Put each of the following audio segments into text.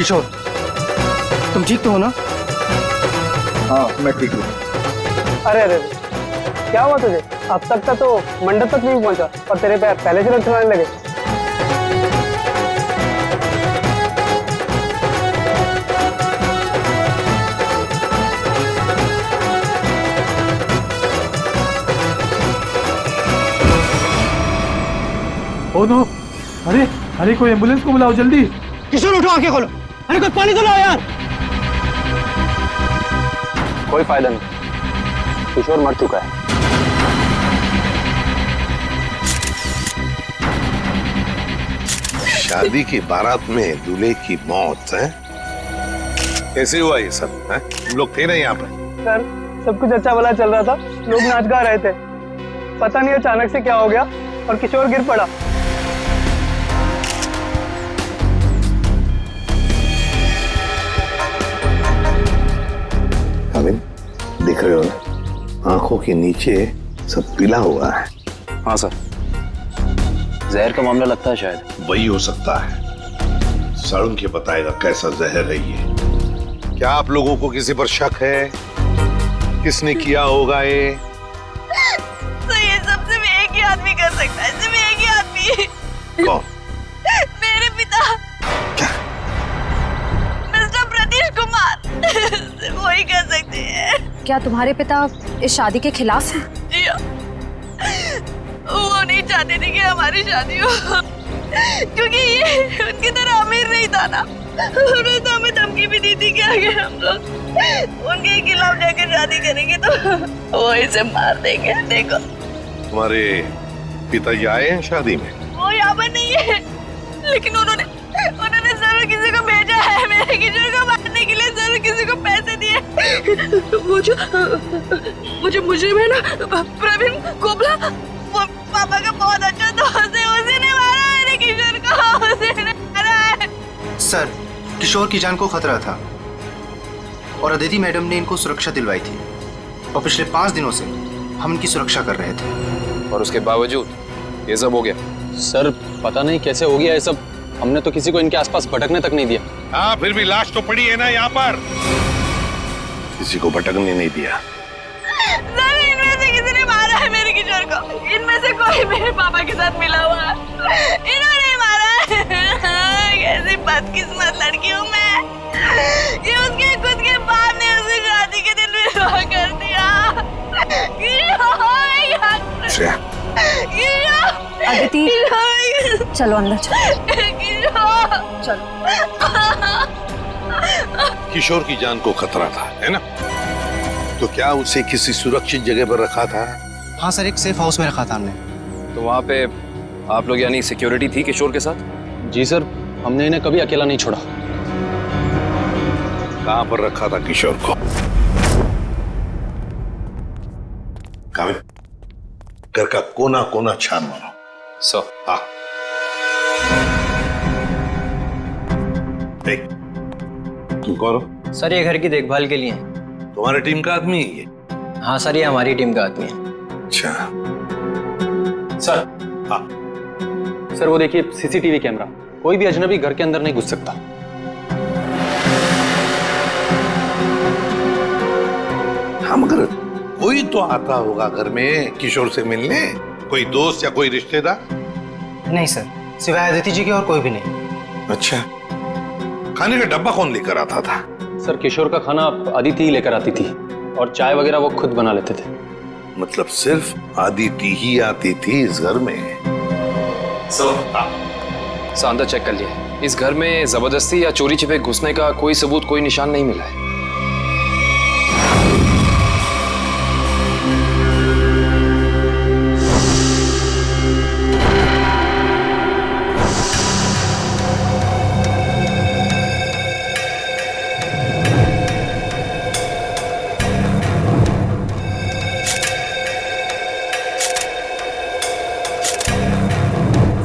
किशोर, तुम ठीक तो हो ना? हाँ मैं ठीक हूँ। अरे अरे क्या हुआ तुझे? अब तक का तो मंडप तक नहीं पहुंचा और तेरे पैर पहले से लड़खड़ाने लगे। ओ नो, अरे अरे कोई एम्बुलेंस को बुलाओ जल्दी। किशोर उठो, आंखें खोलो। अरे कुछ पानी तो लाओ यार। कोई फायदा नहीं, किशोर मर चुका है। शादी की बारात में दूल्हे की मौत है? कैसे हुआ ये सब है? तुम लोग थे ना यहाँ पे? सर सब कुछ अच्छा भला चल रहा था, लोग नाच गा रहे थे, पता नहीं अचानक से क्या हो गया और किशोर गिर पड़ा। दिख रहे हो ना, आंखों के नीचे सब पीला हुआ है। हाँ सर, जहर का मामला लगता है शायद। वही हो सकता है, सड़न के बताएगा कैसा जहर है ये। क्या आप लोगों को किसी पर शक है? किसने किया होगा ये? तो ये सब सिर्फ एक ही आदमी कर सकता है, सिर्फ एक ही आदमी। कौन? मेरे पिता मिस्टर प्रतीश कुमार, सिर्फ वही कर सकते हैं। क्या तुम्हारे पिता इस शादी के खिलाफ हैं? जी हाँ, वो नहीं चाहते थे कि हमारी शादी हो, क्योंकि ये उनकी तरह अमीर नहीं था ना। उन्होंने तो हमें धमकी भी दी थी कि अगर हम लोग उनके खिलाफ जाकर शादी करेंगे तो वो इसे मार देंगे। देखो, तुम्हारे पिताजी आए हैं शादी में? वो यहाँ पर नहीं है, लेकिन उन्होंने जरूर किसी को भेजा है मेरे किशोर को मारने के लिए, जरूर किसी को पैसे दिए। वो जो मुजरिम है ना, प्रवीण कोबला, वो पापा का बहुत अच्छा दोस्त है, उसी ने मारा मेरे किशोर को, उसी ने मारा है। सर, किशोर की जान को खतरा था और अदिति मैडम ने इनको सुरक्षा दिलवाई थी और पिछले 5 दिनों से हम इनकी सुरक्षा कर रहे थे। और उसके बावजूद ये सब हो गया। सर पता नहीं कैसे हो गया ये सब, हमने तो किसी को इनके आसपास भटकने तक नहीं दिया। हाँ, फिर भी लाश तो पड़ी है ना यहाँ पर, किसी को भटकने नहीं दिया। इनमें से किसी ने मारा है मेरे किशोर को, इनमें से कोई मेरे पापा के साथ मिला हुआ है, इन्होंने मारा है। कैसी बदकिस्मत लड़की हूँ मैं, ये उसके खुद के बाप ने उसे शादी के दिन विधवा कर दिया। अदिति चलो अंदर चलो। किशोर की जान को खतरा था, है ना? तो क्या उसे किसी सुरक्षित जगह पर रखा था? हाँ सर, एक सेफ हाउस में रखा था हमने। तो वहाँ पे आप लोग यानी सिक्योरिटी थी किशोर के साथ? जी सर, हमने इन्हें कभी अकेला नहीं छोड़ा। कहाँ पर रखा था किशोर को? घर का कोना कोना छान मारो। सर। हाँ, देख, तुम कौन हो? सर ये घर की देखभाल के लिए। तुम्हारी टीम का आदमी है ये? हाँ सर, ये हमारी टीम का आदमी है। अच्छा। सर। हाँ सर, वो देखिए सीसीटीवी कैमरा, कोई भी अजनबी घर के अंदर नहीं घुस सकता। हाँ, मगर कोई तो आता होगा घर में किशोर से मिलने, कोई दोस्त या कोई रिश्तेदार? नहीं सर, सिवाय अदिति जी के और कोई भी नहीं। अच्छा, खाने का डब्बा कौन लेकर आता था? सर, किशोर का खाना अदिति ही लेकर आती थी और चाय वगैरह वो खुद बना लेते थे। मतलब सिर्फ अदिति ही आती थी इस घर में? सर अंदर चेक कर लिए, इस घर में जबरदस्ती या चोरी छिपे घुसने का कोई सबूत, कोई निशान नहीं मिला है।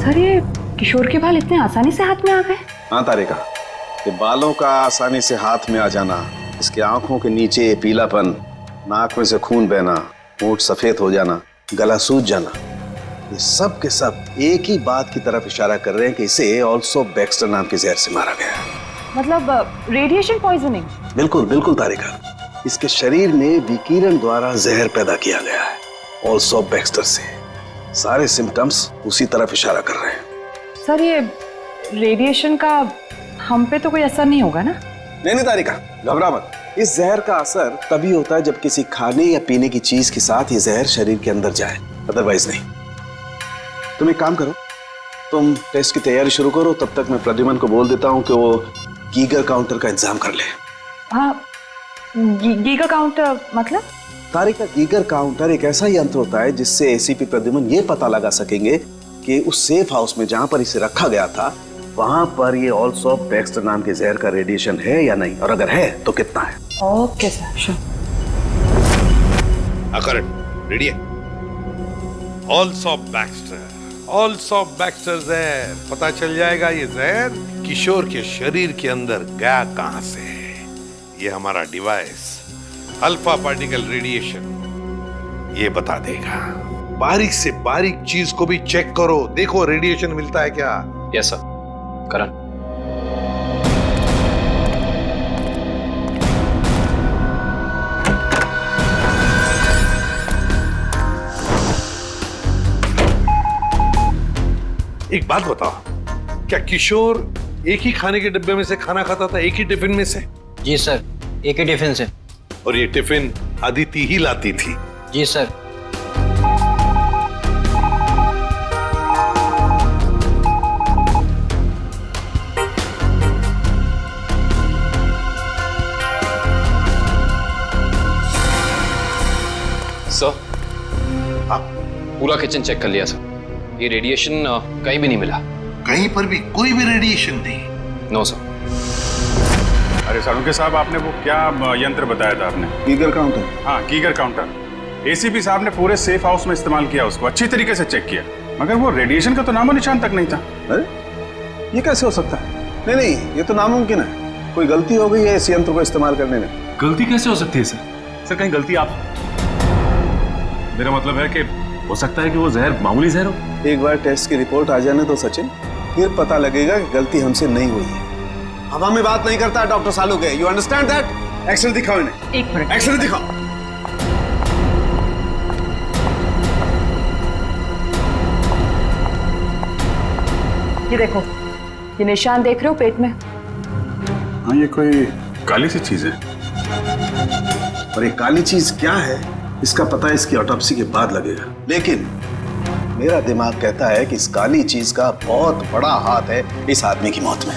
सर ये किशोर के बाल इतने आसानी से हाथ में आ गए? हाँ तारिका, ये बालों का आसानी से हाथ में आ जाना, इसके आंखों के नीचे पीलापन, नाक में से खून बहना, होंठ सफेद हो जाना, गला सूज जाना, ये सब के सब एक ही बात की तरफ इशारा कर रहे हैं कि इसे ऑल्सो बैक्स्टर नाम के जहर से मारा गया। मतलब रेडिएशन पॉइजनिंग? बिल्कुल बिल्कुल तारिका, इसके शरीर में विकिरण द्वारा जहर पैदा किया गया है, ऑल्सो बैक्स्टर से। सारे सिम्टम्स उसी तरफ इशारा कर रहे हैं। सर ये रेडिएशन का हम पे तो कोई असर नहीं होगा ना? नहीं तारिका, घबरा मत। इस जहर का असर तभी होता है जब किसी खाने या पीने की चीज के साथ ये जहर शरीर के अंदर जाए, अदरवाइज नहीं। तुम एक काम करो, तुम टेस्ट की तैयारी शुरू करो, तब तक मैं प्रद्युमन को बोल देता हूँ कि वो गीगर काउंटर का इंतजाम कर ले। हाँ, गीगर काउंटर मतलब? तारिका, गीगर काउंटर एक ऐसा यंत्र होता है जिससे एसीपी प्रद्युमन ये पता लगा सकेंगे कि उस सेफ हाउस में जहां पर इसे रखा गया था वहां पर ये ऑल्सो बैक्स्टर नाम के जहर का रेडिएशन है या नहीं, और अगर है तो कितना है। Okay sir, sure. Karan, ready है? ऑल्सो बैक्स्टर जहर। पता चल जाएगा ये जहर किशोर के शरीर के अंदर गया कहां से है। ये हमारा डिवाइस अल्फा पार्टिकल रेडिएशन ये बता देगा। बारीक से बारीक चीज को भी चेक करो, देखो रेडिएशन मिलता है क्या। Yes sir. करण, एक बात बताओ, क्या किशोर एक ही खाने के डिब्बे में से खाना खाता था, एक ही टिफिन में से? जी सर, एक ही टिफिन से। और ये टिफिन अदिति ही लाती थी? जी सर। सर, पूरा किचन चेक कर लिया सर, ये रेडिएशन कहीं भी नहीं मिला। कहीं पर भी कोई भी रेडिएशन नहीं? No sir. अरे सालुंके साहब, आपने वो क्या यंत्र बताया था आपने? Geiger counter. हाँ, गीगर काउंटर। एसीपी साहब ने पूरे सेफ हाउस में इस्तेमाल किया, उसको अच्छी तरीके से चेक किया, मगर वो रेडिएशन का तो नामो निशान तक नहीं था। अरे ये कैसे हो सकता है? नहीं, ये तो नामुमकिन है। कोई गलती हो गई है इस यंत्र को इस्तेमाल करने में। गलती कैसे हो सकती है सर? सर कहीं गलती आप, मेरा मतलब है कि हो सकता है कि वो जहर मामूली जहर हो। एक बार टेस्ट की रिपोर्ट आ जाने तो सचिन, फिर पता लगेगा कि गलती हमसे नहीं हुई है। हवा में बात नहीं करता doctor Salunke, you understand that? X-ray दिखाओ इन्हें। एक मिनट, एक्सरे दिखाओ। ये देखो, ये निशान देख रहे हो पेट में? हाँ, ये कोई काली सी चीज है। और ये काली चीज क्या है इसका पता इसकी ऑटोप्सी के बाद लगेगा, लेकिन मेरा दिमाग कहता है कि इस काली चीज का बहुत बड़ा हाथ है इस आदमी की मौत में।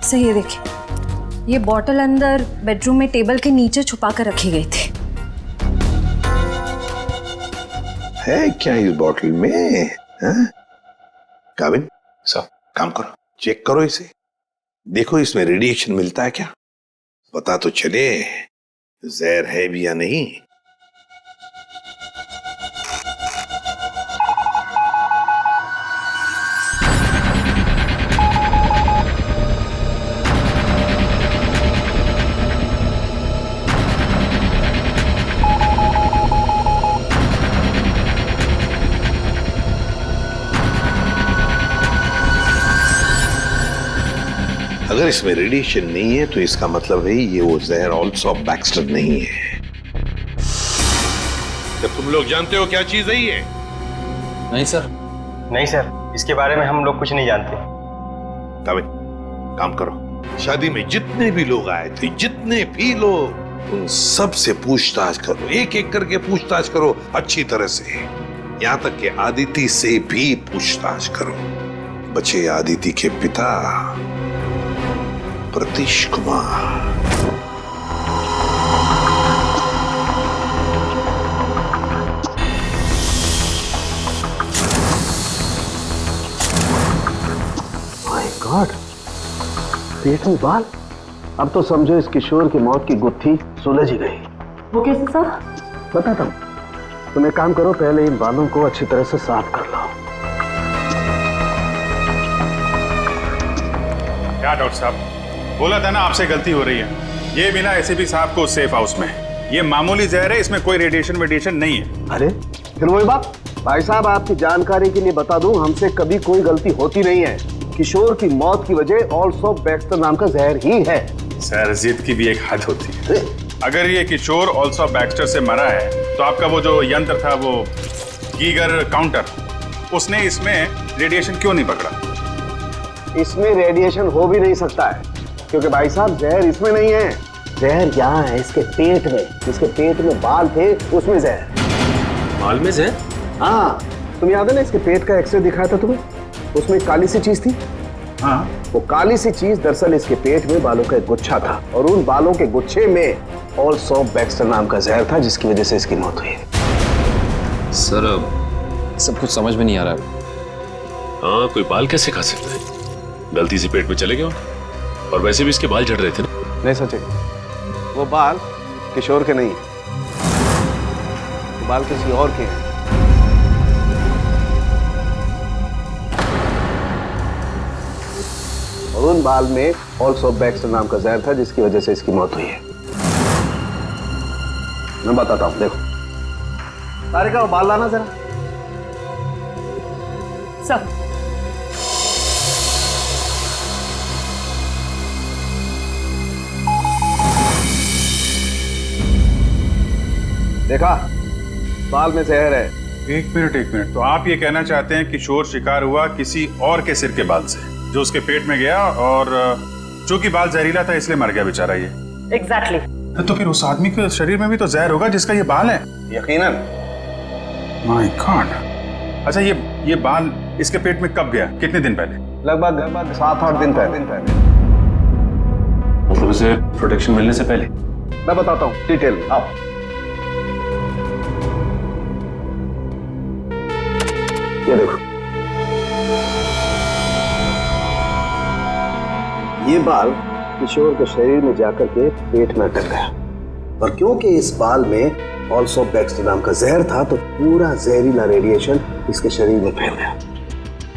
सर ये देखिए, ये बॉटल अंदर बेडरूम में टेबल के नीचे छुपा कर रखी गई थी। है क्या इस बॉटल में? काबिन सर, काम करो, चेक करो इसे, देखो इसमें रेडिएशन मिलता है क्या, पता तो चले जहर है भी या नहीं। अगर इसमें रेडिएशन नहीं है तो इसका मतलब है ये वो जहर ऑल्सो बैक्स्टर नहीं है। जब तुम लोग जानते हो क्या चीज है ये? नहीं सर। नहीं सर, इसके बारे में हम लोग कुछ नहीं जानते। काबिन, काम करो, शादी में जितने भी लोग आए थे, जितने भी लोग, उन सब से पूछताछ करो, एक एक करके पूछताछ करो अच्छी तरह से, यहां तक कि आदिति से भी पूछताछ करो। बचे आदिति के पिता प्रतीश कुमार। माय गॉड, पेट में बाल। अब तो समझो इस किशोर की मौत की गुत्थी सुलझ ही गई। वो कैसे सर? बताता हूं, तुम एक काम करो, पहले इन बालों को अच्छी तरह से साफ कर लो। क्या डॉक्टर साहब, बोला था ना आपसे गलती हो रही है। ये मिला एसीपी साहब को सेफ हाउस में। ये मामूली जहर है, इसमें कोई रेडिएशन वेडिएशन नहीं है। अरे फिर वही बात। भाई साहब आपकी जानकारी के लिए बता दूं, हमसे कभी कोई गलती होती नहीं है। किशोर की मौत की वजह ऑल्सो बैक्स्टर नाम का जहर ही है। सर जिद की भी एक हद होती है। अगर ये किशोर ऑल्सो बैक्स्टर से मरा है तो आपका वो जो यंत्र था, वो गीगर काउंटर, उसने इसमें रेडिएशन क्यों नहीं पकड़ा? इसमें रेडिएशन हो भी नहीं सकता है, क्योंकि भाई साहब जहर इसमें नहीं है। जहर यहाँ है इसके पेट में। जिसके पेट में बाल थे उसमें जहर। बाल में जहर? हाँ, तुम याद है ना इसके पेट का एक्सरे दिखाया था तुम्हें? उसमें एक काली सी चीज थी। हाँ, वो काली सी चीज दरअसल इसके पेट में बालों का एक गुच्छा था, और उन बालों के गुच्छे में ऑल्सो बैक्स्टर नाम का जहर था, जिसकी वजह से इसकी मौत हुई। सर सब कुछ समझ में नहीं आ रहा है। हाँ, कोई बाल कैसे खा सकता है? गलती से पेट में चले गए, और वैसे भी इसके बाल झड़ रहे थे ना। नहीं सचे, वो बाल किशोर के नहीं, वो बाल किसी और के हैं। और उन बाल में ऑल्सो बैक्स्टर नाम का जहर था, जिसकी वजह से इसकी मौत हुई है। मैं बताता हूं, देखो। तारिका, वो बाल लाना जरा। सब देखा, बाल में जहर है। एक मिनट। तो आप ये कहना चाहते हैं किशोर शिकार हुआ किसी और के सिर के बाल से, जो उसके पेट में गया, और चूंकि बाल जहरीला था इसलिए मर गया बेचारा ये। एग्जैक्टली। तो फिर उस आदमी के शरीर में भी तो जहर होगा जिसका ये बाल है। यकीनन। My God. अच्छा, ये बाल इसके पेट में कब गया? कितने दिन पहले? लगभग 7-8 दिन पहले। मतलब उसे प्रोटेक्शन मिलने से पहले? मैं बताता हूँ डिटेल में। आओ। ये देखो, ये बाल किशोर के शरीर में जाकर के पेट में अटक गया, और क्योंकि इस बाल में ऑल्सो बैक्स्टर नाम का जहर था, तो पूरा जहरीला रेडिएशन इसके शरीर में फैल गया।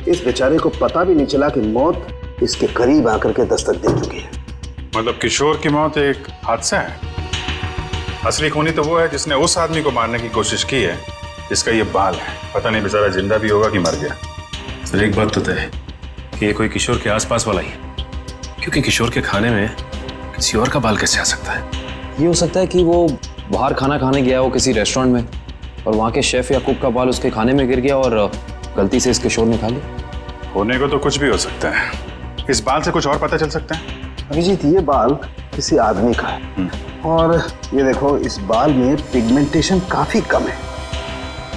इस बेचारे को पता भी नहीं चला कि मौत इसके करीब आकर के दस्तक दे चुकी है। मतलब किशोर की मौत एक हादसा है। असली खूनी तो वो है जिसने उस आदमी को मारने की कोशिश की है जिसका ये बाल है। पता नहीं बेचारा जिंदा भी होगा कि मर गया। सर एक बात तो तय है कि ये कोई किशोर के आसपास वाला ही है, क्योंकि किशोर के खाने में किसी और का बाल कैसे आ सकता है? ये हो सकता है कि वो बाहर खाना खाने गया हो किसी रेस्टोरेंट में, और वहाँ के शेफ या कुक का बाल उसके खाने में गिर गया और गलती से इस किशोर ने खा लिया। होने को तो कुछ भी हो सकता है। इस बाल से कुछ और पता चल सकता है? अभिजीत, ये बाल किसी आदमी का है, और ये देखो, इस बाल में पिगमेंटेशन काफी कम है।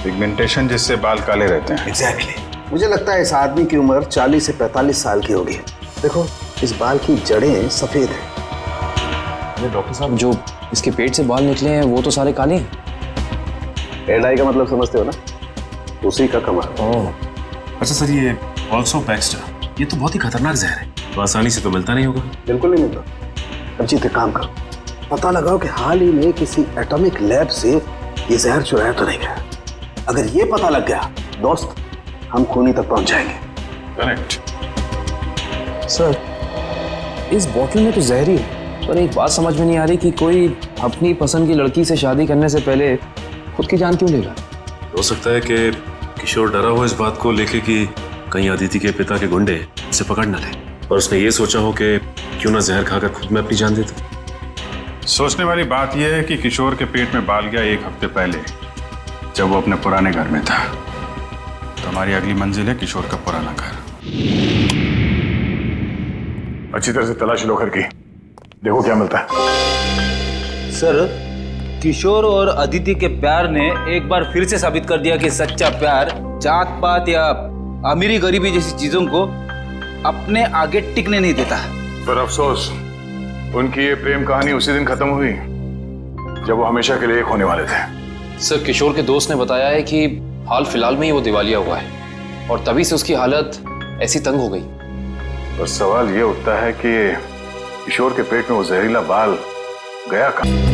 पिगमेंटेशन जिससे बाल काले रहते हैं। एग्जैक्टली। मुझे लगता है इस आदमी की उम्र 40 से 45 साल की होगी। देखो, इस बाल की जड़ें सफेद हैं। अरे डॉक्टर साहब, जो इसके पेट से बाल निकले हैं वो तो सारे काले हैं। हेयर डाई का मतलब समझते हो ना? उसी का कमाल। अच्छा सर, ये ऑल्सो बैक्स्टर, ये तो बहुत ही खतरनाक जहर है, तो आसानी से तो मिलता नहीं होगा। बिल्कुल नहीं मिलता। अभिजीत, एक काम करो, पता लगाओ कि हाल ही में किसी एटॉमिक लैब से ये जहर चुराया तो नहीं गया। अगर ये पता लग गया दोस्त, हम खूनी तक पहुंच जाएंगे। करेक्ट। सर, इस बोतल में तो जहर ही है, पर एक बात समझ में नहीं आ रही कि कोई अपनी पसंद की लड़की से शादी करने से पहले खुद की जान क्यों लेगा? हो सकता है कि किशोर डरा हो इस बात को लेके कि कहीं अदिति के पिता के गुंडे उसे पकड़ न ले, और उसने ये सोचा हो कि क्यों ना जहर खाकर खुद में अपनी जान दे दे। सोचने वाली बात यह है कि किशोर के पेट में बाल गया 1 हफ्ते पहले, जब वो अपने पुराने घर में था। तो हमारी अगली मंजिल है किशोर का पुराना घर। अच्छी तरह से तलाश लो घर की, देखो क्या मिलता है। सर, किशोर और अदिति के प्यार ने एक बार फिर से साबित कर दिया कि सच्चा प्यार जात पात या अमीरी गरीबी जैसी चीजों को अपने आगे टिकने नहीं देता। पर अफसोस, उनकी ये प्रेम कहानी उसी दिन खत्म हुई जब वो हमेशा के लिए एक होने वाले थे। सर, किशोर के दोस्त ने बताया है कि हाल फिलहाल में ही वो दिवालिया हुआ है, और तभी से उसकी हालत ऐसी तंग हो गई। पर सवाल ये उठता है कि किशोर के पेट में वो जहरीला बाल गया कहाँ?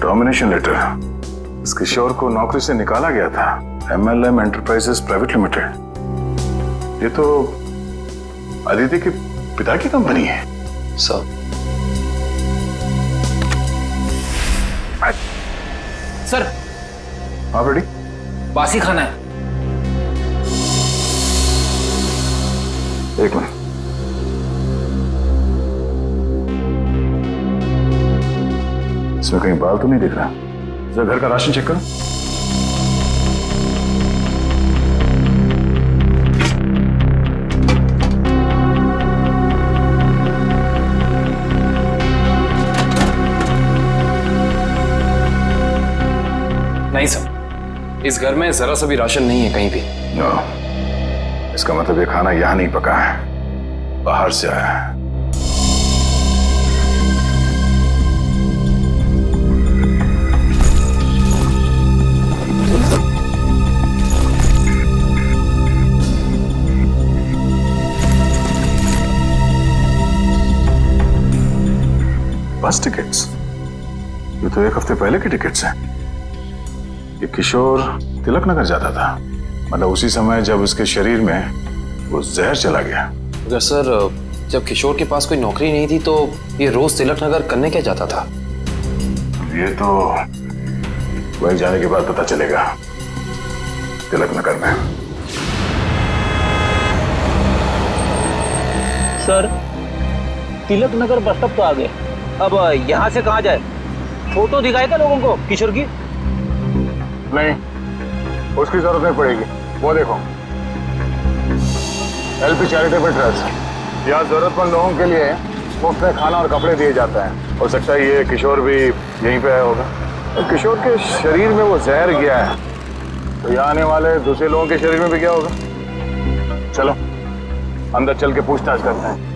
Termination letter. इस किशोर को नौकरी से निकाला गया था। MLM enterprises private limited. ये तो अदिति के पिता की कंपनी है। सर सर हाँ बेटी, बासी खाना है। एक मिनट। इसमें कहीं बाल तो नहीं दिख रहा। जरा घर का राशन चेक करो। नहीं सर, इस घर में जरा सा भी राशन नहीं है कहीं भी। इसका मतलब ये खाना यहां नहीं पका है, बाहर से आया है। बस टिकट्स? ये तो एक हफ्ते पहले की टिकट्स हैं। ये किशोर तिलक नगर जाता था, मतलब उसी समय जब उसके शरीर में वो जहर चला गया। अगर सर जब किशोर के पास कोई नौकरी नहीं थी तो ये रोज तिलक नगर करने क्या जाता था? ये तो वही जाने के बाद पता चलेगा। तिलक नगर में। Sir Tilak Nagar bus stop तो आ गए, अब यहाँ से कहाँ जाए? फोटो दिखाएगा लोगों को किशोर की? नहीं, उसकी जरूरत नहीं पड़ेगी। वो देखो, LP चैरिटेबल ट्रस्ट, यहाँ जरूरतमंद लोगों के लिए मुफ्त में खाना और कपड़े दिए जाता है। हो सकता है ये किशोर भी यहीं पे आया होगा। तो किशोर के शरीर में वो जहर गया है, तो यहाँ आने वाले दूसरे लोगों के शरीर में भी गया होगा। चलो अंदर चल के पूछताछ करते हैं।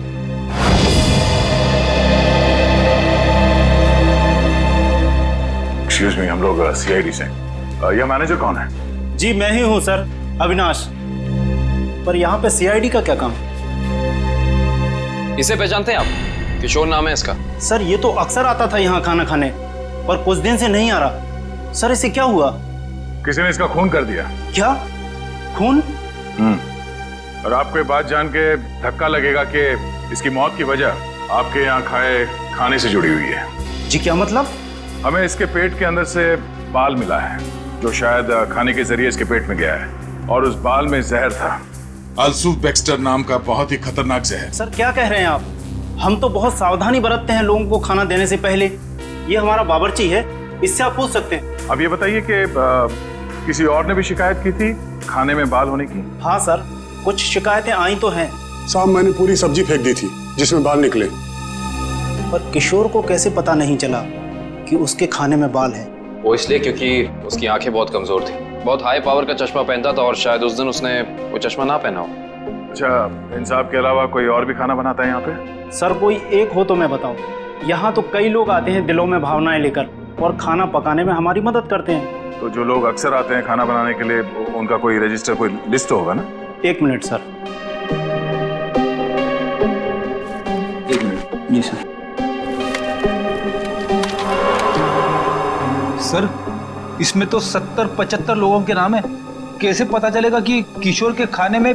एक्सक्यूज मी, हम लोग CID से। यह मैनेजर कौन है? जी मैं ही हूँ सर, अविनाश। पर यहाँ पे CID का क्या काम? इसे पहचानते हैं आप? किशोर नाम है इसका। सर ये तो अक्सर आता था यहाँ खाना खाने, पर कुछ दिन से नहीं आ रहा। सर इसे क्या हुआ? किसी ने इसका खून कर दिया। क्या? खून? और आपको ये बात जान के धक्का लगेगा कि इसकी मौत की वजह आपके यहाँ खाए खाने से जुड़ी हुई है। जी क्या मतलब? हमें इसके पेट के अंदर से बाल मिला है, जो शायद खाने के जरिए इसके पेट में गया है, और उस बाल में जहर था। अल्सूफ बैक्स्टर नाम का बहुत ही खतरनाक जहर। सर क्या कह रहे हैं आप? हम तो बहुत सावधानी बरतते हैं लोगों को खाना देने से पहले। ये हमारा बावर्ची है, इससे आप पूछ सकते हैं। अब ये बताइए कि किसी और ने भी शिकायत की थी खाने में बाल होने की? हाँ सर, कुछ शिकायतें आई तो हैं। साहब मैंने पूरी सब्जी फेंक दी थी जिसमें बाल निकले। पर किशोर को कैसे पता नहीं चला कि उसके खाने में बाल है? वो इसलिए क्योंकि उसकी आंखें बहुत कमजोर थी, बहुत हाई पावर का चश्मा पहनता था, और शायद उस दिन उसने वो चश्मा ना पहना हो। अच्छा, इन साहब के अलावा कोई और भी खाना बनाता है यहाँ पे? सर कोई एक हो तो मैं बताऊं। यहाँ तो कई लोग आते हैं दिलों में भावनाएं लेकर, और खाना पकाने में हमारी मदद करते हैं। तो जो लोग अक्सर आते हैं खाना बनाने के लिए, उनका कोई रजिस्टर, कोई लिस्ट होगा ना? एक मिनट सर। एक मिनट। जी सर। सर इसमें तो 70-75 लोगों के नाम है। कैसे पता चलेगा कि किशोर के खाने में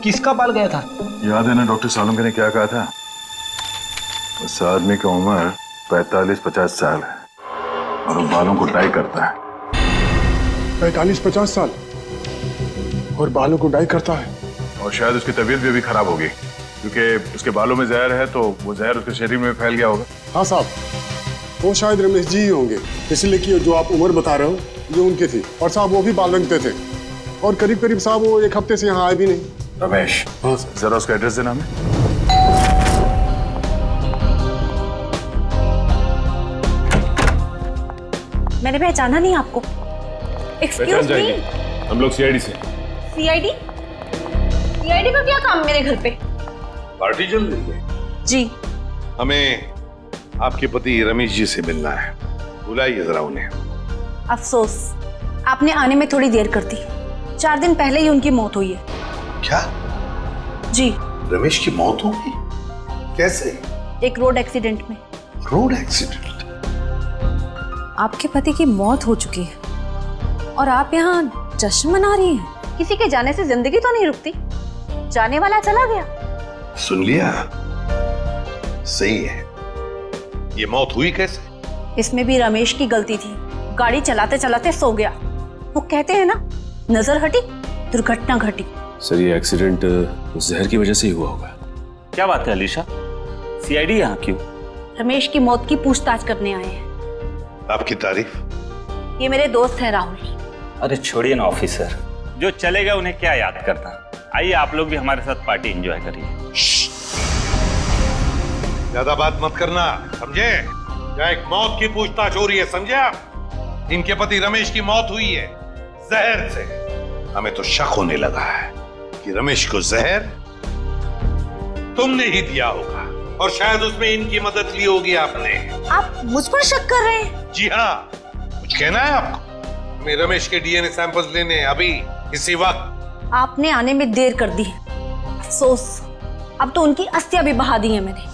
किसका बाल गया था? याद है ना डॉक्टर सालुंके ने क्या कहा था? उस आदमी की उम्र 45-50 साल है, और वो बालों को डाई करता है। 45-50 साल और बालों को डाई करता है? और शायद उसकी तबीयत भी अभी खराब होगी, क्योंकि उसके बालों में जहर है, तो वो जहर उसके शरीर में फैल गया होगा। हाँ साहब, वो शायद रमेश जी ही होंगे, इसलिए कि जो आप उम्र बता रहे हो ये उनकी थी। और साहब वो भी बाल रंगते थे, और करीब करीब साहब वो एक हफ्ते से यहाँ आए भी नहीं। रमेश, हाँ जरा उसका एड्रेस देना हमें। मैंने पहचाना नहीं आपको। एक्सक्यूज मी, हम लोग CID से। CID? CID का क्या काम मेरे घर पे? पार्टी चल रही है जी। हमें आपके पति रमेश जी से मिलना है, बुलाइए जरा उन्हें। अफसोस, आपने आने में थोड़ी देर कर दी। 4 दिन पहले ही उनकी मौत हुई है। क्या? जी। रमेश की मौत हो गई? कैसे? एक रोड एक्सीडेंट में। Road accident? आपके पति की मौत हो चुकी है, और आप यहाँ जश्न मना रही हैं। किसी के जाने से जिंदगी तो नहीं रुकती, जाने वाला चला गया। सुन लिया? सही है। ये मौत हुई कैसे? इसमें भी रमेश की गलती थी, गाड़ी चलाते चलाते सो गया। वो कहते हैं ना, नजर हटी दुर्घटना घटी। सर ये एक्सीडेंट जहर की वजह से ही हुआ होगा। क्या बात है अलीशा, सीआईडी यहाँ क्यों? रमेश की मौत की पूछताछ करने आए हैं। आपकी तारीफ? ये मेरे दोस्त हैं राहुल। अरे छोड़िए ना ऑफिसर, जो चले गए उन्हें क्या याद करना। आइए आप लोग भी हमारे साथ पार्टी एंजॉय करिए। ज्यादा बात मत करना, समझे? यहाँ एक मौत की पूछताछ हो रही है, समझे आप? इनके पति रमेश की मौत हुई है जहर से। हमें तो शक होने लगा है कि रमेश को जहर तुमने ही दिया होगा और शायद उसमें इनकी मदद ली होगी आपने। आप मुझ पर शक कर रहे हैं? जी हाँ, कुछ कहना है आपको? हमें रमेश के डीएनए सैंपल्स लेने हैं अभी, इसी वक्त। आपने आने में देर कर दी, अफसोस। अब तो उनकी अस्थियां भी बहा दी हैं मैंने।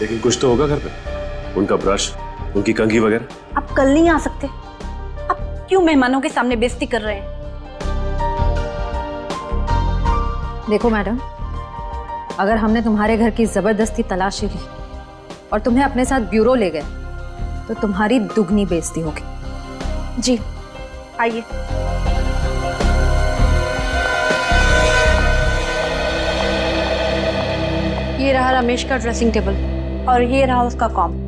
लेकिन कुछ तो होगा घर पे, उनका ब्रश, उनकी कंघी वगैरह। आप कल नहीं आ सकते? आप क्यों मेहमानों के सामने बेइज्जती कर रहे हैं? देखो मैडम, अगर हमने तुम्हारे घर की जबरदस्ती तलाशी ली और तुम्हें अपने साथ ब्यूरो ले गए तो तुम्हारी दुगनी बेइज्जती होगी। जी आइए। ये रहा रमेश का ड्रेसिंग टेबल और ये रहा उसका कॉम।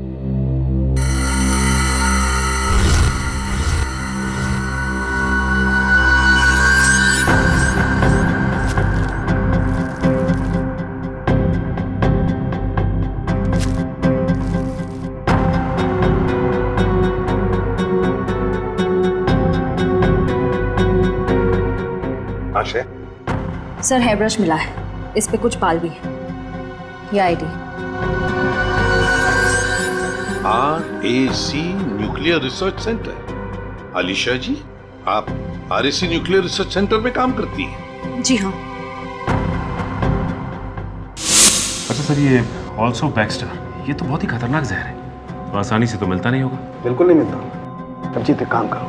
आशय, सर हेयर ब्रश मिला है, इस पे कुछ बाल भी है। ये ID. RAC nuclear research centre. Alisha ji, आप RAC न्यूक्लियर रिसर्च सेंटर में काम करती हैं? जी हाँ। अच्छा सर, ये ऑल्सो बैक्स्टर, ये तो बहुत ही खतरनाक जहर है, तो आसानी से तो मिलता नहीं होगा। बिल्कुल नहीं मिलता। अब जीत एक काम करो,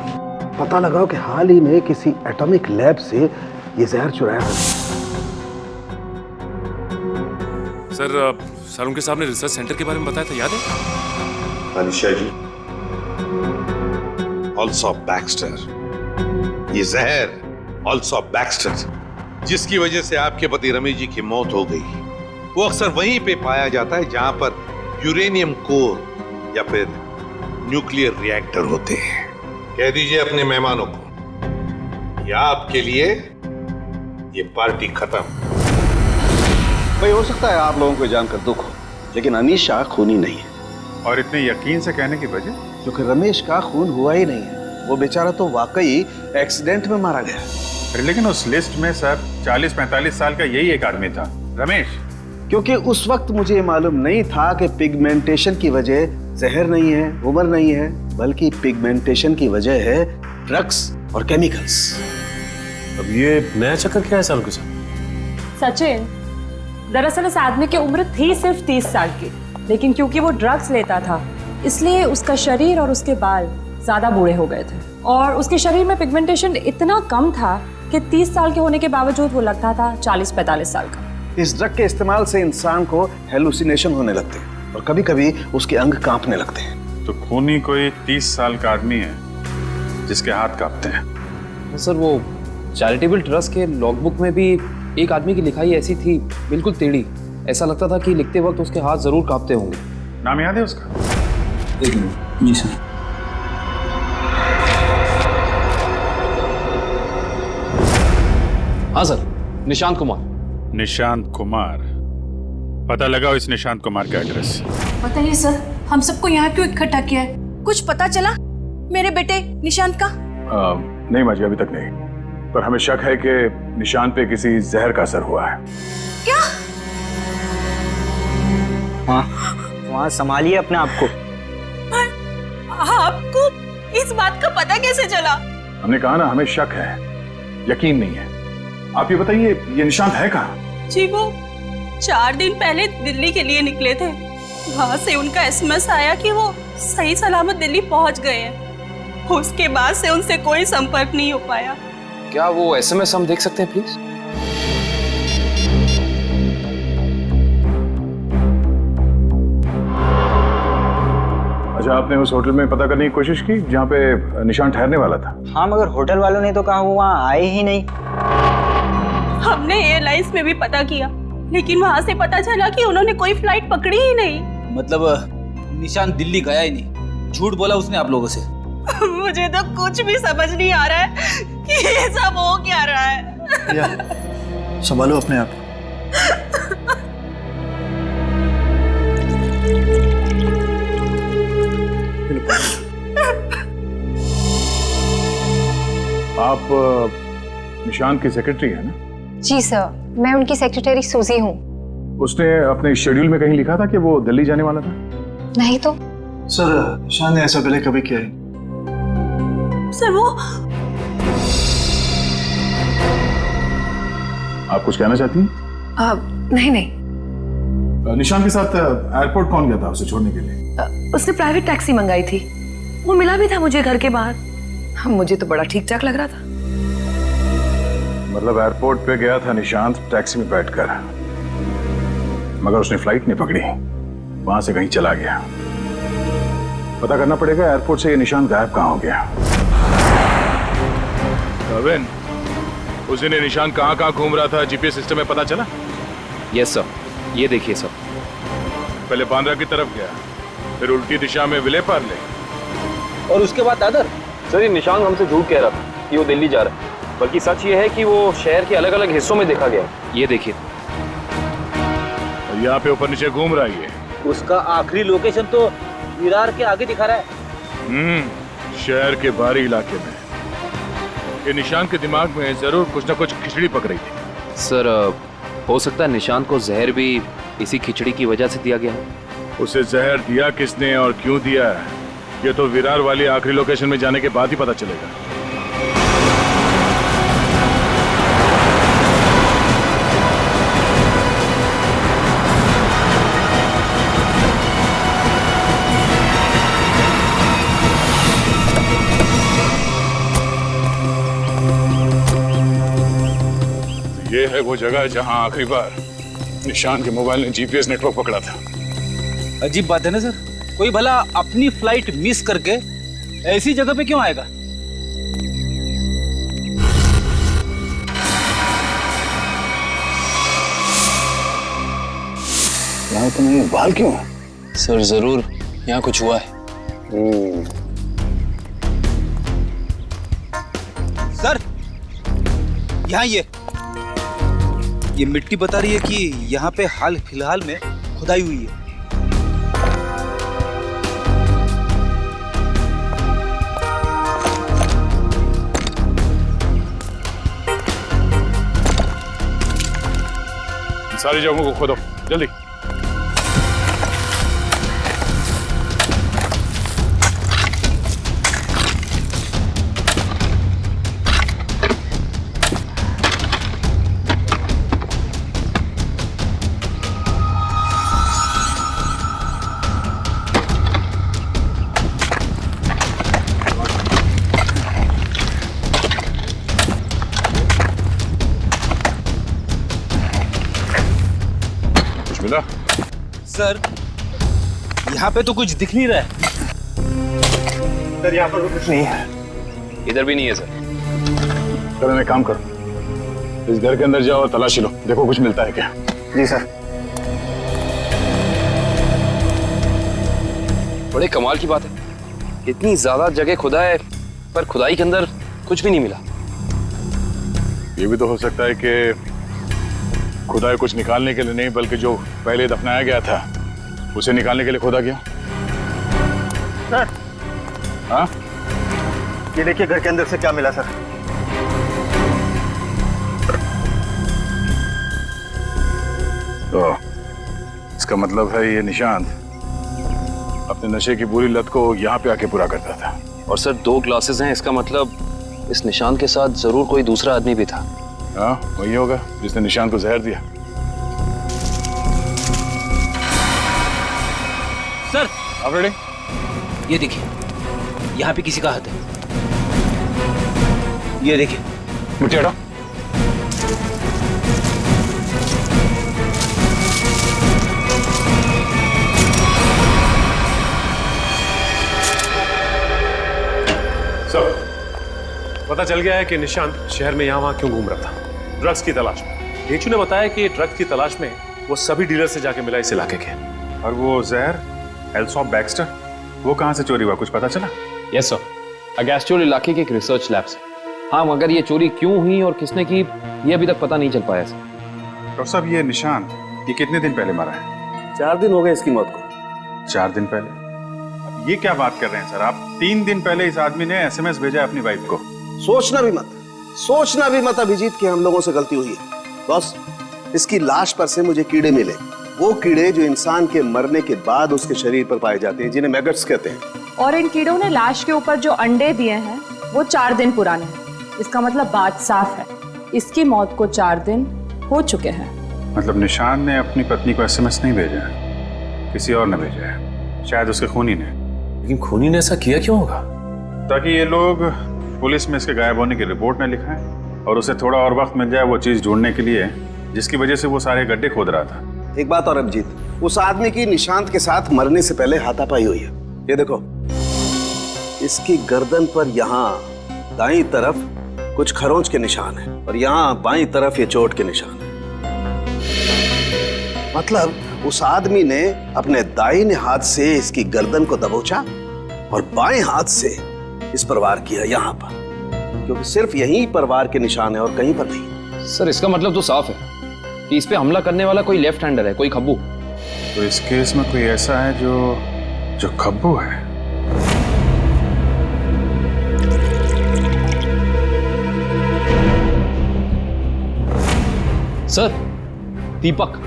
पता लगाओ कि हाल ही में किसी एटॉमिक लैब से ये जहर चुराया था। सर उनके सामने रिसर्च सेंटर के बारे में बताया था, याद है? अलीशा जी, ऑल्सो बैक्स्टर, ये जहर ऑल्सो बैक्स्टर जिसकी वजह से आपके पति रमेश जी की मौत हो गई, वो अक्सर वहीं पे पाया जाता है जहां पर यूरेनियम कोर या फिर न्यूक्लियर रिएक्टर होते हैं। कह दीजिए अपने मेहमानों को, या आपके लिए ये पार्टी खत्म। भाई हो सकता है आप लोगों को जानकर दुख हो, लेकिन अनीशा खूनी नहीं है। और इतने यकीन से कहने की वजह? क्योंकि रमेश का खून हुआ ही नहीं है, वो बेचारा तो वाकई एक्सीडेंट में मारा गया। लेकिन उस लिस्ट में सर 40-45 साल का यही एक आदमी था, रमेश। क्योंकि उस वक्त मुझे मालूम नहीं था कि पिगमेंटेशन की वजह जहर नहीं है, उम्र नहीं है, बल्कि पिगमेंटेशन की वजह है ड्रग्स और केमिकल्स। अब ये नया चक्कर क्या है साल के साथ? सचिन, दरअसल उस आदमी की उम्र थी सिर्फ 30 साल की, लेकिन क्योंकि वो ड्रग्स लेता था इसलिए उसका शरीर और उसके बाल ज्यादा बूढ़े हो गए थे और उसके शरीर में पिगमेंटेशन इतना कम था कि 30 साल के होने के बावजूद वो लगता था 40-45 साल का। इस ड्रग के इस्तेमाल से इंसान को हेलुसिनेशन होने लगते हैं और कभी कभी उसके अंग कांपने लगते हैं। तो खूनी कोई 30 साल का आदमी है जिसके हाथ कांपते हैं। सर वो चैरिटेबल ट्रस्ट के लॉगबुक में भी एक आदमी की लिखाई ऐसी थी, बिल्कुल टेढ़ी, ऐसा लगता था कि लिखते वक्त उसके हाथ जरूर कांपते होंगे। नाम याद है उसका? एक मिनट। जी सर। हाँ सर, निशांत कुमार। निशांत कुमार, पता लगाओ इस निशांत कुमार का एड्रेस। पता नहीं सर, हम सबको यहाँ क्यों इकट्ठा किया है? कुछ पता चला मेरे बेटे निशांत का? नहीं माजी, अभी तक नहीं, पर हमें शक है कि निशांत पे किसी जहर का असर हुआ है। क्या? वहाँ संभालिए अपने आप को। आपको इस बात का पता कैसे चला? हमने कहा ना, हमें शक है, यकीन नहीं है। आप ये बताइए, ये निशांत है कहाँ? जी वो 4 दिन पहले दिल्ली के लिए निकले थे, वहां से उनका SMS आया कि वो सही सलामत दिल्ली पहुंच गए हैं। उसके बाद से उनसे कोई संपर्क नहीं हो पाया। क्या वो SMS हम देख सकते हैं प्लीज? अच्छा, आपने उस होटल में पता करने की कोशिश की जहाँ पे निशान ठहरने वाला था? हाँ, मगर होटल वालों ने तो कहा वो वहाँ आए ही नहीं। हमने एयरलाइंस में भी पता किया, लेकिन वहाँ से पता चला कि उन्होंने कोई फ्लाइट पकड़ी ही नहीं। मतलब निशान दिल्ली गया ही नहीं, झूठ बोला उसने आप लोगों से? मुझे तो कुछ भी समझ नहीं आ रहा है कि ये सब हो क्या रहा है। या संभालो अपने आप। आप निशान की सेक्रेटरी है ना? जी सर, मैं उनकी सेक्रेटरी सूजी हूँ। उसने अपने शेड्यूल में कहीं लिखा था कि वो दिल्ली जाने वाला था? नहीं तो। सर, निशान ने ऐसा पहले कभी किया है? सर वो आप कुछ कहना चाहती हैं? नहीं नहीं। निशान के साथ एयरपोर्ट कौन गया था उसे छोड़ने के लिए? उसने प्राइवेट टैक्सी मंगाई थी, वो मिला भी था मुझे घर के बाहर। मुझे तो बड़ा ठीक ठाक लग रहा था। मतलब एयरपोर्ट पे गया था निशांत टैक्सी में बैठकर, मगर उसने फ्लाइट नहीं पकड़ी, वहां से कहीं चला गया। पता करना पड़ेगा एयरपोर्ट से ये निशांत गायब कहाँ हो गया। कविन, उस दिन निशान कहाँ घूम रहा था GPS सिस्टम में पता चला? यस सर, ये देखिए सर। पहले बांद्रा की तरफ गया, फिर उल्टी दिशा में विले पार्ले, और उसके बाद दादर। सर, ये निशान हमसे झूठ कह रहा था कि वो दिल्ली जा रहा है, बल्कि सच ये है कि वो शहर के अलग अलग हिस्सों में देखा गया। ये देखिए, और यहाँ पे ऊपर नीचे घूम रहा है ये। उसका आखिरी लोकेशन तो विरार के आगे दिखा रहा है। शहर के बाहरी इलाके में। ये निशान के दिमाग में जरूर कुछ ना कुछ खिचड़ी पक रही थी। सर, हो सकता है निशान को जहर भी इसी खिचड़ी की वजह से दिया गया है। उसे जहर दिया किसने और क्यों दिया है, ये तो विरार वाली आखिरी लोकेशन में जाने के बाद ही पता चलेगा। ये है वो जगह जहां आखिरी बार निशान के मोबाइल ने GPS नेटवर्क पकड़ा था। अजीब बात है ना सर, कोई भला अपनी फ्लाइट मिस करके ऐसी जगह पे क्यों आएगा? यहाँ तो नहीं, बाल क्यों? सर, जरूर यहाँ कुछ हुआ है। सर, यहाँ ये मिट्टी बता रही है कि यहाँ पे हाल फिलहाल में खुदाई हुई है। सारी जगहों को खोदो जल्दी। सर, यहाँ पे तो कुछ दिख नहीं रहा है। सर, यहाँ पर भी कुछ नहीं है। इधर भी नहीं है सर। चलो एक काम करो, इस घर के अंदर जाओ और तलाशी लो, देखो कुछ मिलता है क्या। जी सर। बड़े कमाल की बात है, इतनी ज्यादा जगह खुदा है पर खुदाई के अंदर कुछ भी नहीं मिला। ये भी तो हो सकता है कि खुदाई कुछ निकालने के लिए नहीं, बल्कि जो पहले दफनाया गया था उसे निकालने के लिए खोदा गया। सर, हाँ, ये देखिए घर के अंदर से क्या मिला सर। तो इसका मतलब है ये निशांत अपने नशे की बुरी लत को यहाँ पे आके पूरा करता था। और सर, 2 ग्लासेस हैं, इसका मतलब इस निशान के साथ जरूर कोई दूसरा आदमी भी था। हाँ, वही होगा जिसने निशान को जहर दिया। सर, आप रेडी? ये देखिए, यहाँ पे किसी का हाथ है। ये देखिए। मुझे हटाओ। सर, पता चल गया है कि निशांत शहर में यहाँ वहाँ क्यों घूम रहा था, ड्रग्स की तलाश में। ढेंचू ने बताया कि ड्रग्स की तलाश में वो सभी डीलर से जाके मिला इस इलाके के। और वो जहर एल्सॉप बैक्स्टर, वो कहाँ से चोरी हुआ, कुछ पता चला? यस सर, अगेस्ट्योल इलाके के एक रिसर्च लैब से। हाँ, मगर ये चोरी क्यों हुई और किसने की, ये अभी तक पता नहीं चल पाया सर। डॉक्टर साहब, ये निशांत ये कितने दिन पहले मरा है? 4 दिन हो गए इसकी मौत को। 4 दिन पहले? अब ये क्या बात कर रहे हैं सर आप? 3 दिन पहले इस आदमी ने SMS भेजा अपनी वाइफ को। सोचना भी मत अभिजीत कि हम लोगों से गलती हुई है। बॉस, इसकी लाश पर से मुझे कीड़े मिले, वो कीड़े जो इंसान के मरने के बाद उसके शरीर पर पाए जाते हैं, जिन्हें मैगट्स कहते हैं। और इन कीड़ों ने लाश के ऊपर जो अंडे दिए हैं वो 4 दिन पुराने हैं। इसका मतलब बात साफ है, इसकी मौत को 4 दिन हो चुके हैं। मतलब निशान ने अपनी पत्नी को SMS नहीं भेजा है, किसी और ने भेजा है, शायद उसके खूनी ने। लेकिन खूनी ने ऐसा किया क्यों होगा? ताकि ये लोग पुलिस में इसके गायब होने की रिपोर्ट न लिखाएं और उसे थोड़ा और वक्त मिल जाए वो चीज ढूंढने के लिए जिसकी वजह से वो सारे गड्ढे खोद रहा था। एक बात और अभिजीत, उस आदमी की निशांत के साथ मरने से पहले हाथापाई हुई है। ये देखो, इसकी गर्दन पर यहाँ दाईं तरफ कुछ खरोंच के निशान है और यहाँ बाईं तरफ ये चोट के निशान है। मतलब उस आदमी ने अपने दाहिने हाथ से इसकी गर्दन को दबोचा और बाएं हाथ से इस पर वार किया यहाँ पर, क्योंकि सिर्फ यहीं पर वार के निशान है और कहीं पर नहीं। सर, इसका मतलब तो साफ है कि इस पे हमला करने वाला कोई लेफ्ट हैंडर है, कोई खब्बू। तो इस केस में कोई ऐसा है जो खब्बू है। सर, दीपक।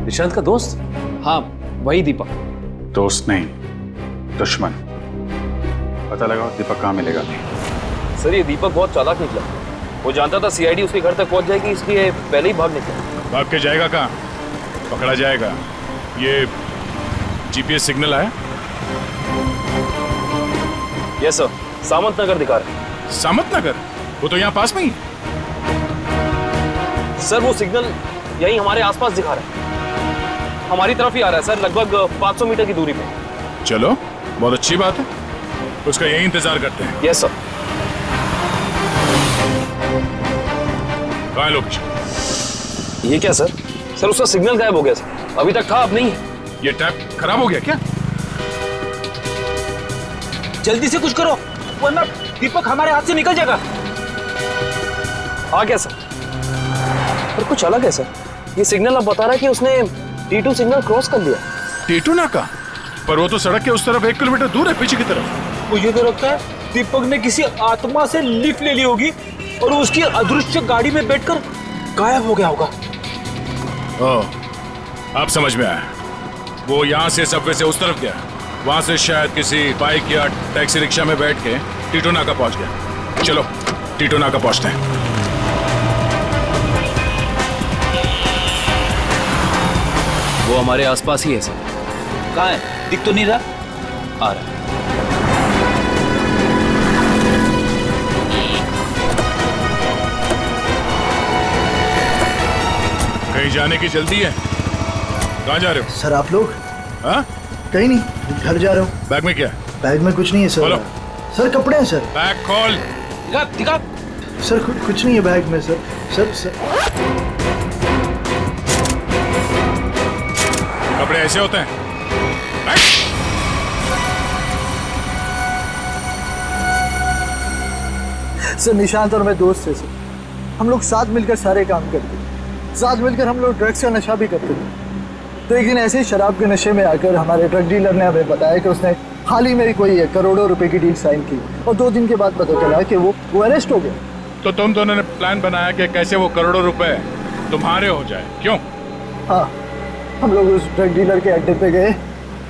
निशांत का दोस्त? हाँ, वही दीपक। दोस्त नहीं, दुश्मन। पता लगाओ दीपक कहाँ मिलेगा। सर, ये दीपक बहुत चालाक निकला। वो जानता था CID उसके घर तक पहुंच जाएगी, इसलिए पहले ही भाग निकला। भाग के जाएगा कहाँ? पकड़ा जाएगा। ये GPS सिग्नल आया? यस सर, सामंत नगर दिखा रहा है। सामंत नगर? वो तो यहाँ पास में ही। सर, वो सिग्नल यही हमारे आसपास दिखा रहा है, हमारी तरफ ही आ रहा है सर, लगभग 500 मीटर की दूरी पे। चलो, बहुत अच्छी बात है, उसका यही इंतजार करते हैं। Yes sir. कहाँ है लोकेशन? ये क्या सर? सर, उसका सिग्नल गायब हो गया सर, अभी तक था, अब नहीं है। ये टैप खराब हो गया क्या? जल्दी से कुछ करो वरना दीपक हमारे हाथ से निकल जाएगा। आ गया सर, पर कुछ अलग है सर। ये सिग्नल अब बता रहा है कि उसने T2 सिग्नल क्रॉस कर लिया। T2 नाका? पर वो तो सड़क के उस तरफ 1 किलोमीटर दूर है, पीछे की तरफ। मुझे तो लगता है दीपक ने किसी आत्मा से लिफ्ट ले ली होगी और उसकी अदृश्य गाड़ी में बैठकर गायब हो गया होगा। ओह, अब समझ में आया। वो यहाँ से सबवे से उस तरफ गया, वहां से शायद किसी बाइक या टैक्सी रिक्शा में बैठ के T2 नाका पहुंच गया। चलो T2 नाका पहुंचते हैं। वो हमारे आसपास ही है सर। कहाँ है? दिख तो नहीं रहा। आ रहा है। कहीं जाने की जल्दी है? कहाँ जा रहे हो? सर, आप लोग? हाँ? कहीं नहीं, घर जा रहा हूँ। बैग में क्या? बैग में कुछ नहीं है सर। खोलो। सर, कपड़े हैं सर। बैग खोल। दिखा। सर, कुछ नहीं है बैग में सर। सर कपड़े ऐसे होते हैं? सर, निशांत और मैं दोस्त थे सर। हम लोग साथ मिलकर सारे काम करते थे, साथ मिलकर हम लोग ड्रग्स का नशा भी करते थे। तो एक दिन ऐसे ही शराब के नशे में आकर हमारे ड्रग डीलर ने हमें बताया कि उसने हाल ही में कोई करोड़ों रुपए की डील साइन की और 2 दिन के बाद पता चला कि वो अरेस्ट हो गया। तो तुम दोनों ने प्लान बनाया कि कैसे वो करोड़ों रुपए तुम्हारे हो जाए, क्यों? हाँ, हम लोग उस ड्रग डीलर के अड्डे पे गए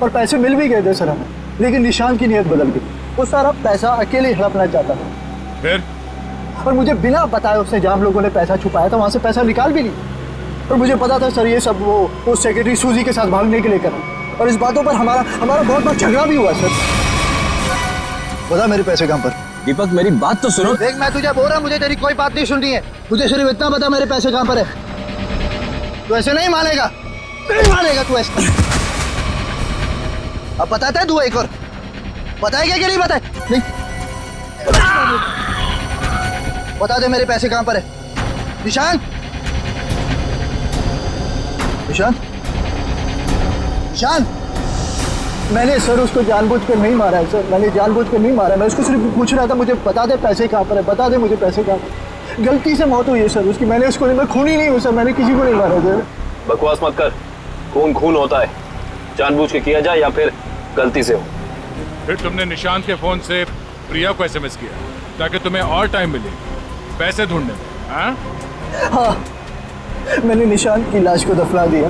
और पैसे मिल भी गए थे सर हमें, लेकिन निशान की नीयत बदल गई। वो सारा पैसा अकेले हड़पना चाहता था। फिर? और मुझे बिना बताए उसने जहाँ हम लोगों ने पैसा छुपाया था वहाँ से पैसा निकाल भी लिया। और मुझे पता था सर ये सब वो सेक्रेटरी सूजी के साथ भागने के लिए करा, और इस बातों पर हमारा बहुत बार झगड़ा भी हुआ सर। बता मेरे पैसे कहाँ पर? दीपक मेरी बात तो सुनो। देख मैं तुझे बोल रहा हूँ, मुझे तेरी कोई बात नहीं सुननी है। मुझे सिर्फ इतना बता मेरे पैसे कहाँ पर है। तू ऐसे नहीं मानेगा, नहीं मानेगा तू ऐसे। अब बताता है तू एक और, बताएगा कि नहीं बताए? नहीं बता दे मेरे पैसे कहाँ पर है। निशांत, निशांत, निशांत। मैंने सर उसको जानबूझकर नहीं मारा है सर, मैंने जानबूझकर नहीं मारा। मैं उसको सिर्फ पूछ रहा था मुझे बता दे पैसे कहाँ पर है, बता दे मुझे पैसे कहाँ पर। गलती से मौत हुई है सर उसकी, मैंने उसको नहीं, मैं खूनी नहीं हूँ सर, मैंने किसी को नहीं मारा सर। बकवास मत कर, खून खून होता है, जानबूझ के किया जाए या फिर गलती से हो। फिर तुमने निशांत के फोन से प्रिया को एसएमएस किया ताकि तुम्हें और टाइम मिले पैसे ढूंढने में? हाँ, मैंने निशांत की लाश को दफना दिया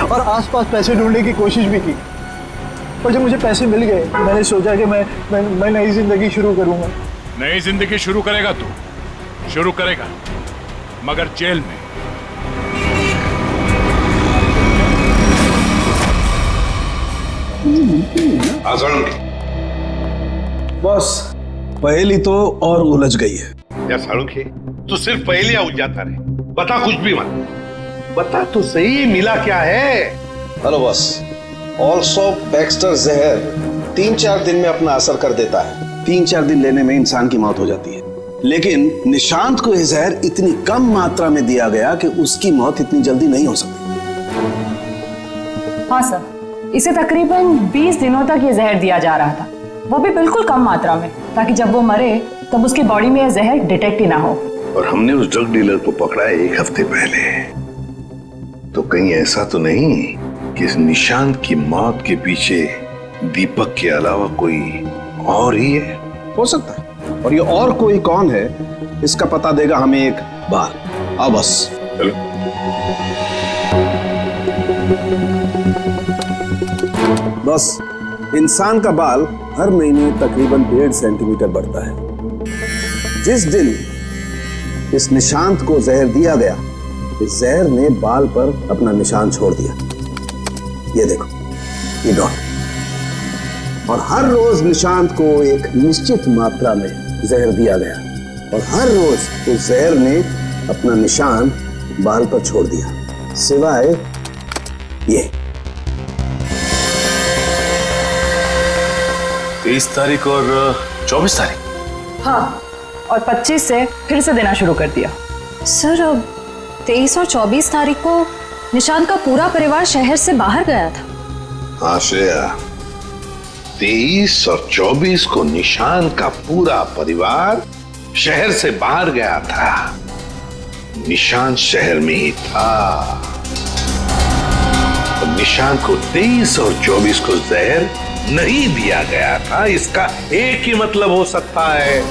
और आसपास पैसे ढूंढने की कोशिश भी की, और जब मुझे पैसे मिल गए मैंने सोचा कि मैं नई जिंदगी शुरू करूंगा। नई जिंदगी शुरू करेगा तू, शुरू करेगा मगर जेल में। बस पहेली तो और उलझ गई है। या सालुंखे, तू सिर्फ पहेलियां उलझाता रहे, बता कुछ भी मत, बता तो सही मिला क्या है। हेलो बस, ऑल्सो बैक्स्टर जहर 3-4 दिन में अपना असर कर देता है। 3-4 दिन लेने में इंसान की मौत हो जाती है, लेकिन निशांत को यह जहर इतनी कम मात्रा में दिया गया कि उसकी मौत इतनी जल्दी नहीं हो सकती। हाँ सर, इसे तकरीबन 20 दिनों तक ये जहर दिया जा रहा था, वो भी बिल्कुल कम मात्रा में, ताकि जब वो मरे तब उसकी बॉडी में यह जहर डिटेक्ट ही ना हो। और हमने उस ड्रग डीलर को पकड़ा 1 हफ्ते पहले, तो कहीं ऐसा तो नहीं कि इस निशांत की मौत के पीछे दीपक के अलावा कोई और ही है? हो सकता है, और ये और कोई कौन है इसका पता देगा हमें एक बार। आओ बस चलो। बस इंसान का बाल हर महीने तकरीबन 1.5 सेंटीमीटर बढ़ता है। जिस दिन इस निशांत को जहर दिया गया, इस जहर ने बाल पर अपना निशान छोड़ दिया। ये देखो, ये डॉट। और हर रोज निशांत को एक निश्चित मात्रा में जहर दिया गया, और हर रोज उस जहर ने अपना निशान बाल पर छोड़ दिया, सिवाय ये 23 तारीख और 24 तारीख। हाँ, और 25 से फिर से देना शुरू कर दिया। सर, अब 23 और 24 तारीख को निशांत का पूरा परिवार शहर से बाहर गया था। हाँ श्रेया, 23 और 24 को निशांत का पूरा परिवार शहर से बाहर गया था। निशांत शहर में ही था। और निशांत को 23 और 24 को जहर नहीं दिया गया था। इसका एक ही मतलब हो सकता है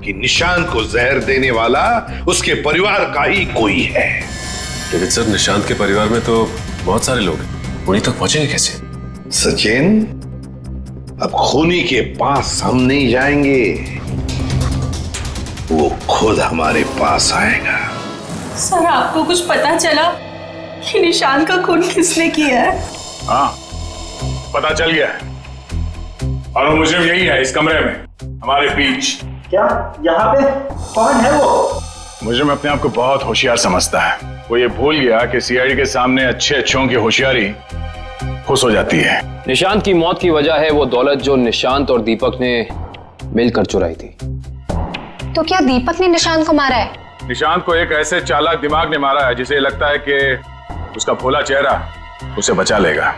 कि निशांत को जहर देने वाला उसके परिवार का ही कोई है। लेकिन सर, निशांत के परिवार में तो बहुत सारे लोग हैं, उन्हीं तक पहुंचेंगे कैसे? सचिन, अब खूनी के पास हम नहीं जाएंगे, वो खुद हमारे पास आएगा। सर, आपको कुछ पता चला कि निशांत का खून किसने किया है? हाँ, पता चल गया है, और वो मुझे यही है, इस कमरे में हमारे बीच। क्या यहाँ पे कौन है वो? मुझे में अपने आप को बहुत होशियार समझता है। वो ये भूल गया कि सीआईडी के सामने अच्छे अच्छों की होशियारी खुश हो जाती है। निशांत की मौत की वजह है वो दौलत जो निशांत और दीपक ने मिलकर चुराई थी। तो क्या दीपक ने निशांत को मारा है? निशांत को एक ऐसे चालाक दिमाग ने मारा है जिसे लगता है कि उसका भोला चेहरा उसे बचा लेगा,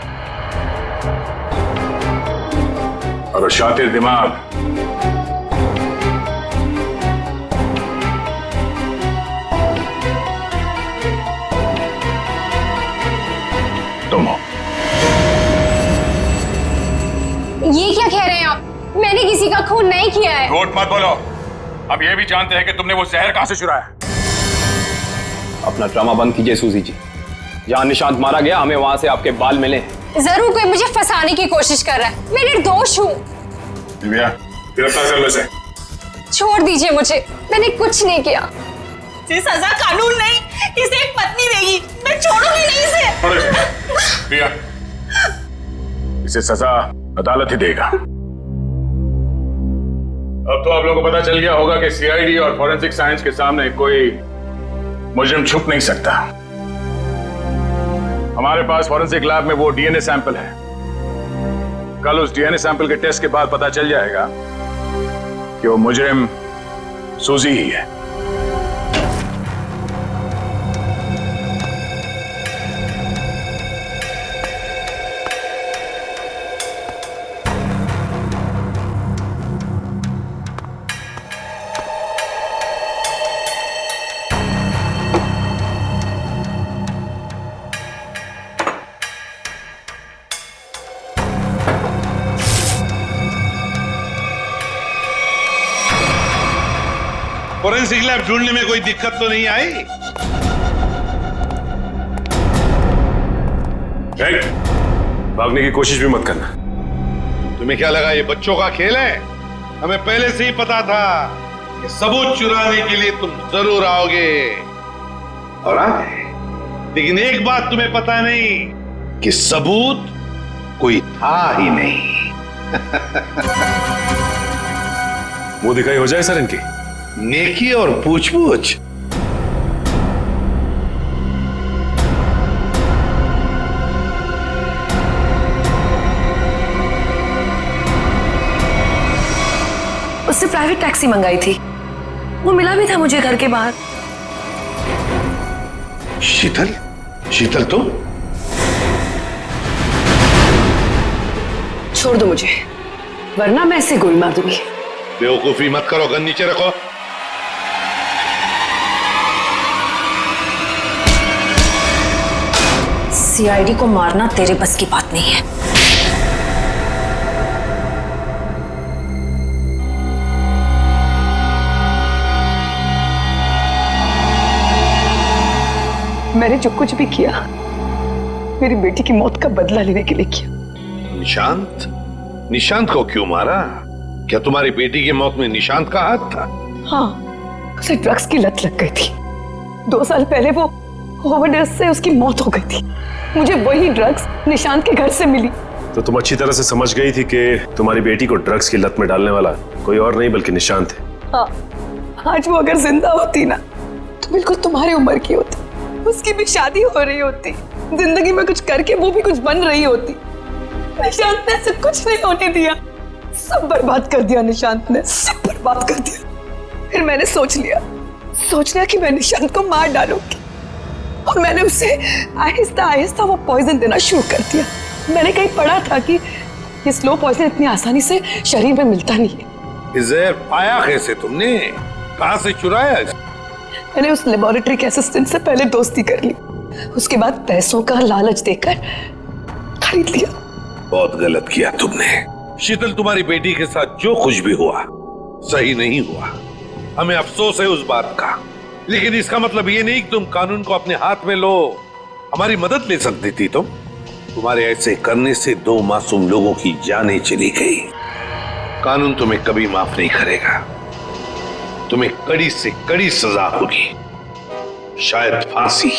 और वो शातिर दिमाग तुम हो। ये क्या कह रहे हैं आप? मैंने किसी का खून नहीं किया है। झूठ मत बोलो। अब ये भी जानते हैं कि तुमने वो जहर कहां से चुराया। अपना ड्रामा बंद कीजिए सूजी जी। जहां निशांत मारा गया, हमें वहां से आपके बाल मिले। जरूर कोई मुझे फंसाने की कोशिश कर रहा है। मैं निर्दोष हूँ। दिव्या, गिरफ्तार कर लो इसे। छोड़ दीजिए मुझे, मैंने कुछ नहीं किया। इसे सजा कानून नहीं, इसे एक पत्नी देगी। मैं छोड़ूंगी नहीं इसे। दिव्या, इसे सजा अदालत ही देगा। अब तो आप लोगों को पता चल गया होगा कि सीआईडी और फॉरेंसिक साइंस के सामने कोई मुजरिम छुप नहीं सकता। हमारे पास फॉरेंसिक लैब में वो डीएनए सैंपल है। कल उस डीएनए सैंपल के टेस्ट के बाद पता चल जाएगा कि वो मुजरिम सूजी ही है। फोरेंसिक लैब ढूंढने में कोई दिक्कत तो नहीं आई? भागने की कोशिश भी मत करना। तुम्हें क्या लगा ये बच्चों का खेल है? हमें पहले से ही पता था कि सबूत चुराने के लिए तुम जरूर आओगे और आ गए। लेकिन एक बात तुम्हें पता नहीं कि सबूत कोई था ही नहीं। मुंह दिखाई हो जाए सर इनकी। नेकी और पूछ-पूछ। उससे प्राइवेट टैक्सी मंगाई थी, वो मिला भी था मुझे घर के बाहर। शीतल? शीतल तुम? छोड़ दो मुझे, वरना मैं इसे गोली मार दूंगी। बेवकूफी मत करो, गन नीचे रखो। सीआईडी को मारना तेरे बस की बात नहीं है। मैंने जो कुछ भी किया मेरी बेटी की मौत का बदला लेने के लिए किया। निशांत? निशांत को क्यों मारा? क्या तुम्हारी बेटी की मौत में निशांत का हाथ था? हाँ, उसे ड्रग्स की लत लग गई थी। 2 साल पहले वो ओवरडोज से उसकी मौत हो गई थी। मुझे वही ड्रग्स निशांत के घर से मिली। तो तुम अच्छी तरह से समझ गई थी कि तुम्हारी बेटी को ड्रग्स की लत में डालने वाला कोई और नहीं बल्कि निशांत है। हाँ, आज वो अगर जिंदा होती ना तो बिल्कुल तुम्हारी उम्र की होती। उसकी भी शादी हो रही होती, जिंदगी में कुछ करके वो भी कुछ बन रही होती। निशांत ने ऐसा कुछ नहीं होने दिया, सब बर्बाद कर दिया निशांत ने, सब बर्बाद कर दिया। फिर मैंने सोच लिया कि मैं निशांत को मार डालूंगी और मैंने उसे आहिस्ता आहिस्ता वो पॉइजन देना शुरू कर दिया। मैंने कहीं पढ़ा था कि ये स्लो पॉइजन इतनी आसानी से शरीर में मिलता नहीं है। जहर पाया कैसे तुमने? कहां से चुराया? मैंने उस लेबोरेटरी के असिस्टेंट से पहले दोस्ती कर ली, उसके बाद पैसों का लालच देकर खरीद लिया। बहुत गलत किया तुमने शीतल। तुम्हारी बेटी के साथ जो कुछ भी हुआ सही नहीं हुआ, हमें अफसोस है उस बात का। लेकिन इसका मतलब ये नहीं कि तुम कानून को अपने हाथ में लो। हमारी मदद ले सकती थी तुम। तुम्हारे ऐसे करने से 2 मासूम लोगों की जानें चली गई। कानून तुम्हें कभी माफ नहीं करेगा। तुम्हें कड़ी से कड़ी सजा होगी, शायद फांसी।